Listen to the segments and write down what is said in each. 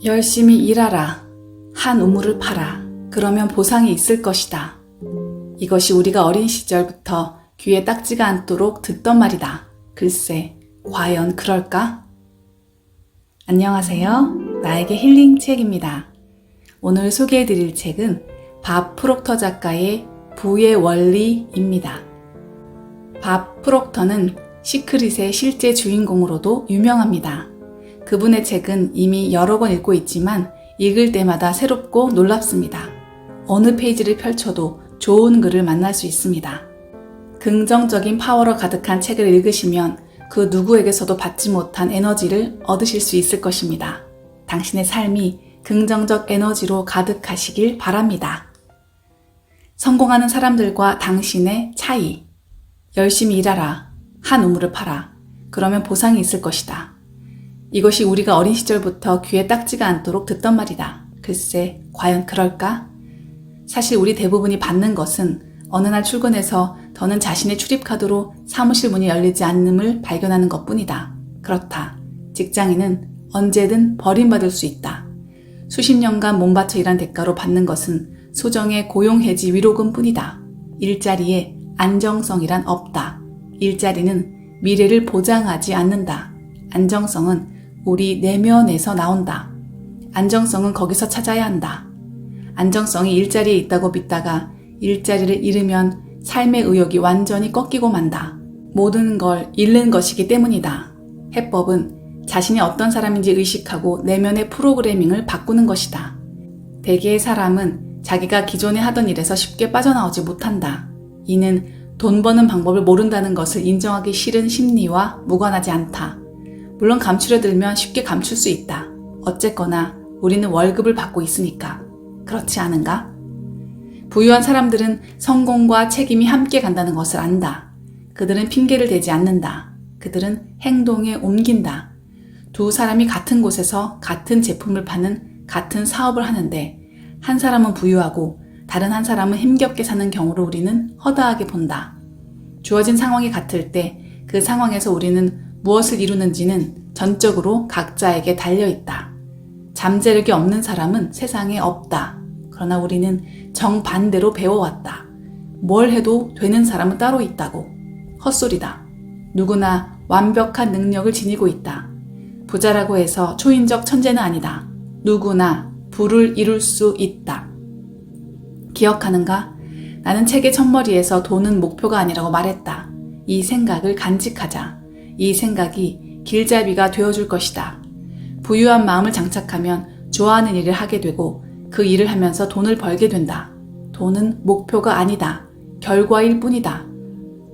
열심히 일하라. 한 우물을 파라. 그러면 보상이 있을 것이다. 이것이 우리가 어린 시절부터 귀에 딱지가 않도록 듣던 말이다. 글쎄, 과연 그럴까? 안녕하세요. 나에게 힐링 책입니다. 오늘 소개해드릴 책은 밥 프록터 작가의 부의 원리입니다. 밥 프록터는 시크릿의 실제 주인공으로도 유명합니다. 그분의 책은 이미 여러 권 읽고 있지만 읽을 때마다 새롭고 놀랍습니다. 어느 페이지를 펼쳐도 좋은 글을 만날 수 있습니다. 긍정적인 파워로 가득한 책을 읽으시면 그 누구에게서도 받지 못한 에너지를 얻으실 수 있을 것입니다. 당신의 삶이 긍정적 에너지로 가득하시길 바랍니다. 성공하는 사람들과 당신의 차이. 열심히 일하라. 한 우물을 파라. 그러면 보상이 있을 것이다. 이것이 우리가 어린 시절부터 귀에 딱지가 않도록 듣던 말이다. 글쎄, 과연 그럴까? 사실 우리 대부분이 받는 것은 어느 날 출근해서 더는 자신의 출입카드로 사무실 문이 열리지 않음을 발견하는 것뿐이다. 그렇다. 직장인은 언제든 버림받을 수 있다. 수십 년간 몸바쳐 일한 대가로 받는 것은 소정의 고용해지 위로금뿐이다. 일자리에 안정성이란 없다. 일자리는 미래를 보장하지 않는다. 안정성은 우리 내면에서 나온다. 안정성은 거기서 찾아야 한다. 안정성이 일자리에 있다고 믿다가 일자리를 잃으면 삶의 의욕이 완전히 꺾이고 만다. 모든 걸 잃는 것이기 때문이다. 해법은 자신이 어떤 사람인지 의식하고 내면의 프로그래밍을 바꾸는 것이다. 대개의 사람은 자기가 기존에 하던 일에서 쉽게 빠져나오지 못한다. 이는 돈 버는 방법을 모른다는 것을 인정하기 싫은 심리와 무관하지 않다. 물론 감추려 들면 쉽게 감출 수 있다. 어쨌거나 우리는 월급을 받고 있으니까. 그렇지 않은가? 부유한 사람들은 성공과 책임이 함께 간다는 것을 안다. 그들은 핑계를 대지 않는다. 그들은 행동에 옮긴다. 두 사람이 같은 곳에서 같은 제품을 파는 같은 사업을 하는데 한 사람은 부유하고 다른 한 사람은 힘겹게 사는 경우를 우리는 허다하게 본다. 주어진 상황이 같을 때 그 상황에서 우리는 무엇을 이루는지는 전적으로 각자에게 달려있다. 잠재력이 없는 사람은 세상에 없다. 그러나 우리는 정반대로 배워왔다. 뭘 해도 되는 사람은 따로 있다고. 헛소리다. 누구나 완벽한 능력을 지니고 있다. 부자라고 해서 초인적 천재는 아니다. 누구나 부를 이룰 수 있다. 기억하는가? 나는 책의 첫머리에서 돈은 목표가 아니라고 말했다. 이 생각을 간직하자. 이 생각이 길잡이가 되어줄 것이다. 부유한 마음을 장착하면 좋아하는 일을 하게 되고 그 일을 하면서 돈을 벌게 된다. 돈은 목표가 아니다. 결과일 뿐이다.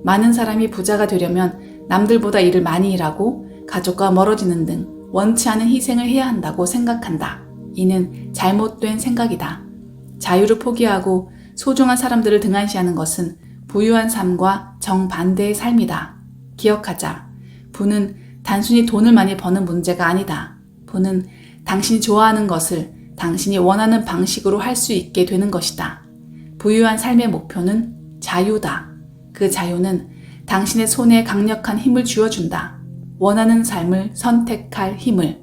많은 사람이 부자가 되려면 남들보다 일을 많이 일하고 가족과 멀어지는 등 원치 않은 희생을 해야 한다고 생각한다. 이는 잘못된 생각이다. 자유를 포기하고 소중한 사람들을 등한시하는 것은 부유한 삶과 정반대의 삶이다. 기억하자. 부는 단순히 돈을 많이 버는 문제가 아니다. 부는 당신이 좋아하는 것을 당신이 원하는 방식으로 할 수 있게 되는 것이다. 부유한 삶의 목표는 자유다. 그 자유는 당신의 손에 강력한 힘을 쥐어준다. 원하는 삶을 선택할 힘을.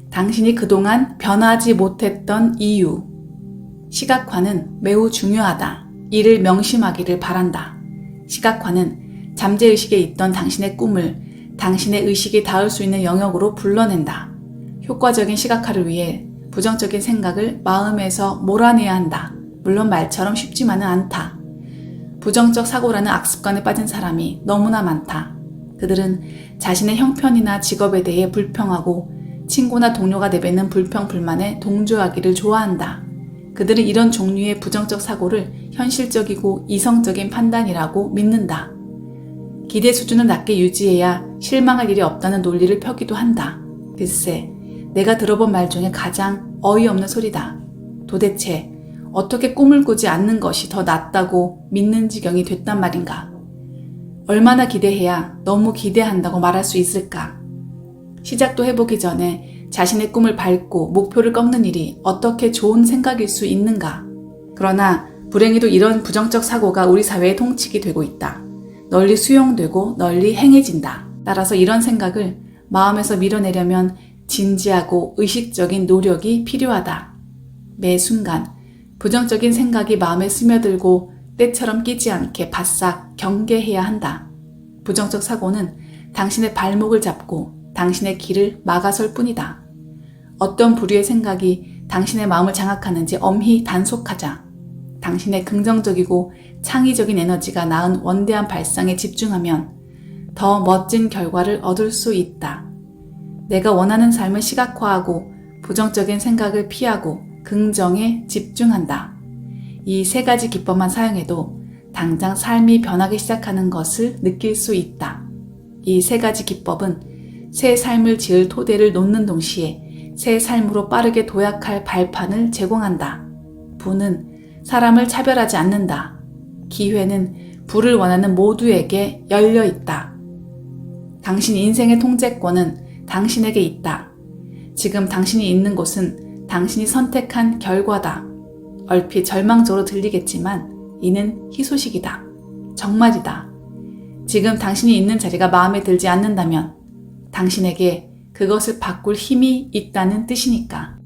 당신이 그동안 변하지 못했던 이유. 시각화는 매우 중요하다. 이를 명심하기를 바란다. 시각화는 잠재의식에 있던 당신의 꿈을 당신의 의식이 닿을 수 있는 영역으로 불러낸다. 효과적인 시각화를 위해 부정적인 생각을 마음에서 몰아내야 한다. 물론 말처럼 쉽지만은 않다. 부정적 사고라는 악습관에 빠진 사람이 너무나 많다. 그들은 자신의 형편이나 직업에 대해 불평하고 친구나 동료가 내뱉는 불평, 불만에 동조하기를 좋아한다. 그들은 이런 종류의 부정적 사고를 현실적이고 이성적인 판단이라고 믿는다. 기대 수준을 낮게 유지해야 실망할 일이 없다는 논리를 펴기도 한다. 글쎄, 내가 들어본 말 중에 가장 어이없는 소리다. 도대체 어떻게 꿈을 꾸지 않는 것이 더 낫다고 믿는 지경이 됐단 말인가? 얼마나 기대해야 너무 기대한다고 말할 수 있을까? 시작도 해보기 전에 자신의 꿈을 밟고 목표를 꺾는 일이 어떻게 좋은 생각일 수 있는가? 그러나 불행히도 이런 부정적 사고가 우리 사회의 통칙이 되고 있다. 널리 수용되고 널리 행해진다. 따라서 이런 생각을 마음에서 밀어내려면 진지하고 의식적인 노력이 필요하다. 매 순간 부정적인 생각이 마음에 스며들고 때처럼 끼지 않게 바싹 경계해야 한다. 부정적 사고는 당신의 발목을 잡고 당신의 길을 막아설 뿐이다. 어떤 부류의 생각이 당신의 마음을 장악하는지 엄히 단속하자. 당신의 긍정적이고 창의적인 에너지가 낳은 원대한 발상에 집중하면 더 멋진 결과를 얻을 수 있다. 내가 원하는 삶을 시각화하고 부정적인 생각을 피하고 긍정에 집중한다. 이 세 가지 기법만 사용해도 당장 삶이 변하기 시작하는 것을 느낄 수 있다. 이 세 가지 기법은 새 삶을 지을 토대를 놓는 동시에 새 삶으로 빠르게 도약할 발판을 제공한다. 부는 사람을 차별하지 않는다. 기회는 부를 원하는 모두에게 열려 있다. 당신 인생의 통제권은 당신에게 있다. 지금 당신이 있는 곳은 당신이 선택한 결과다. 얼핏 절망적으로 들리겠지만 이는 희소식이다. 정말이다. 지금 당신이 있는 자리가 마음에 들지 않는다면 당신에게 그것을 바꿀 힘이 있다는 뜻이니까.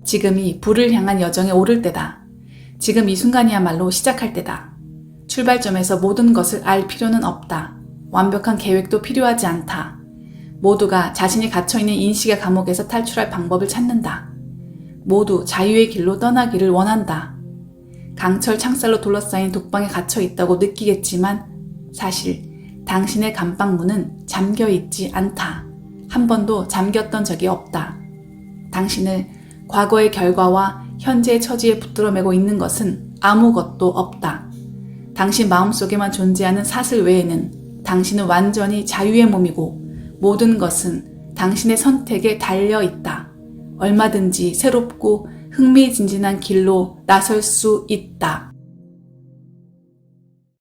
지금이 부를 향한 여정에 오를 때다. 지금 이 순간이야말로 시작할 때다. 출발점에서 모든 것을 알 필요는 없다. 완벽한 계획도 필요하지 않다. 모두가 자신이 갇혀있는 인식의 감옥에서 탈출할 방법을 찾는다. 모두 자유의 길로 떠나기를 원한다. 강철 창살로 둘러싸인 독방에 갇혀있다고 느끼겠지만 사실 당신의 감방문은 잠겨있지 않다. 한 번도 잠겼던 적이 없다. 당신을 과거의 결과와 현재의 처지에 붙들어 매고 있는 것은 아무것도 없다. 당신 마음속에만 존재하는 사슬 외에는 당신은 완전히 자유의 몸이고 모든 것은 당신의 선택에 달려 있다. 얼마든지 새롭고 흥미진진한 길로 나설 수 있다.